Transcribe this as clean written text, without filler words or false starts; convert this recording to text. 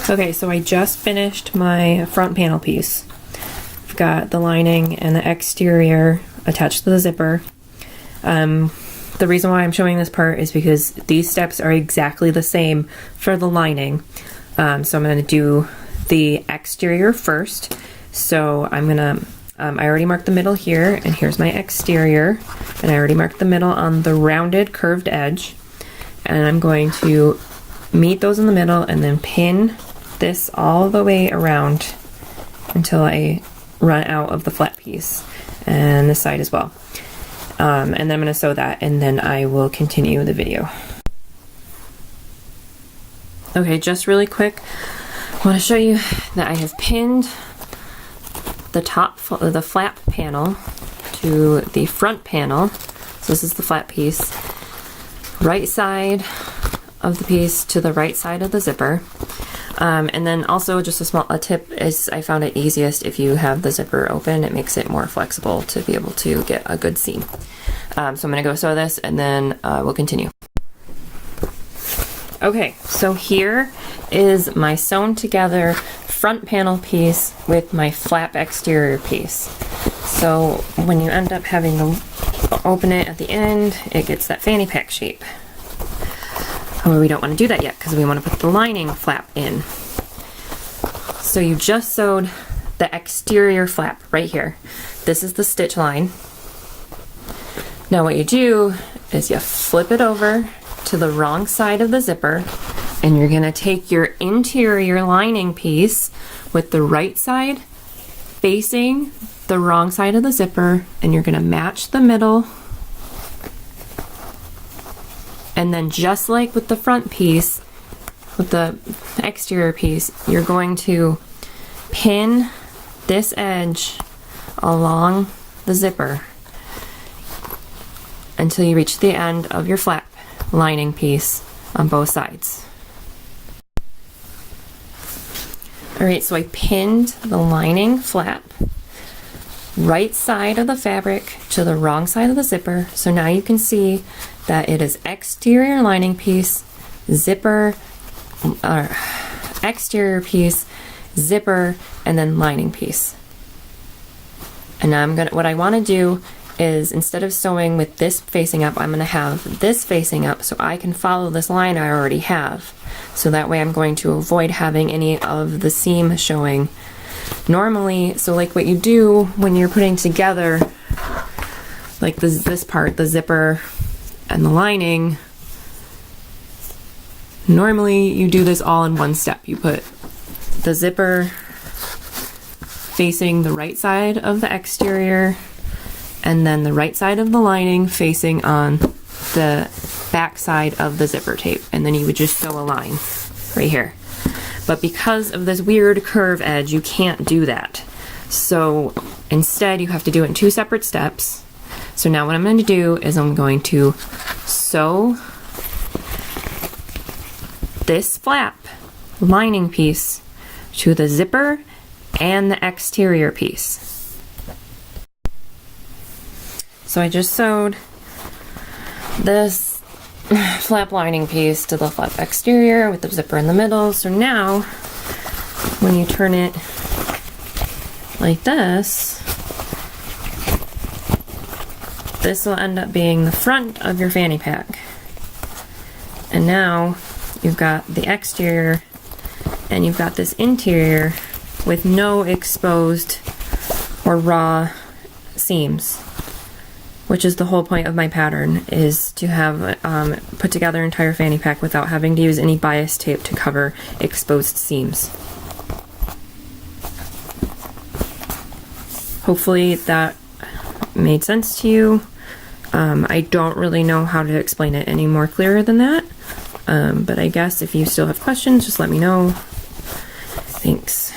Okay, so I just finished my front panel piece. I've got the lining and the exterior attached to the zipper. The reason why I'm showing this part is because these steps are exactly the same for the lining. So I'm going to do the exterior first. So I'm going to, I already marked the middle here, and here's my exterior. And I already marked the middle on the rounded curved edge. And I'm going to meet those in the middle and then pin this all the way around until I run out of the flat piece, and this side as well. And then I'm going to sew that, and then I will continue the video. Okay, just really quick, I want to show you that I have pinned the the flap panel to the front panel. So this is the flat piece. Right side of the piece to the right side of the zipper. And then also just a tip is I found it easiest if you have the zipper open. It makes it more flexible to be able to get a good seam. So I'm going to go sew this, and then we'll continue. Okay, so here is my sewn together front panel piece with my flap exterior piece. So when you end up having to open it at the end, it gets that fanny pack shape. However, we don't want to do that yet because we want to put the lining flap in. So you just sewed the exterior flap right here. This is the stitch line. Now what you do is you flip it over to the wrong side of the zipper, and you're going to take your interior lining piece with the right side facing the wrong side of the zipper, and you're going to match the middle. And then just like with the front piece, with the exterior piece, you're going to pin this edge along the zipper until you reach the end of your flap lining piece on both sides. Alright, so I pinned the lining flap right side of the fabric to the wrong side of the zipper. So now you can see that it is exterior lining piece, zipper, exterior piece, zipper, and then lining piece. And now what I want to do is, instead of sewing with this facing up, I'm going to have this facing up so I can follow this line I already have. So that way I'm going to avoid having any of the seam showing. Normally, so like what you do when you're putting together like this part, the zipper and the lining, normally you do this all in one step. You put the zipper facing the right side of the exterior, and then the right side of the lining facing on the back side of the zipper tape, and then you would just sew a line right here. But because of this weird curve edge, you can't do that. So instead you have to do it in two separate steps. So now what I'm going to do is I'm going to sew this flap lining piece to the zipper and the exterior piece. So I just sewed this flap lining piece to the flap exterior with the zipper in the middle. So now when you turn it like this, this will end up being the front of your fanny pack. And now you've got the exterior and you've got this interior with no exposed or raw seams, which is the whole point of my pattern, is to have put together an entire fanny pack without having to use any bias tape to cover exposed seams. Hopefully that made sense to you. I don't really know how to explain it any more clearer than that, but I guess if you still have questions, just let me know. Thanks.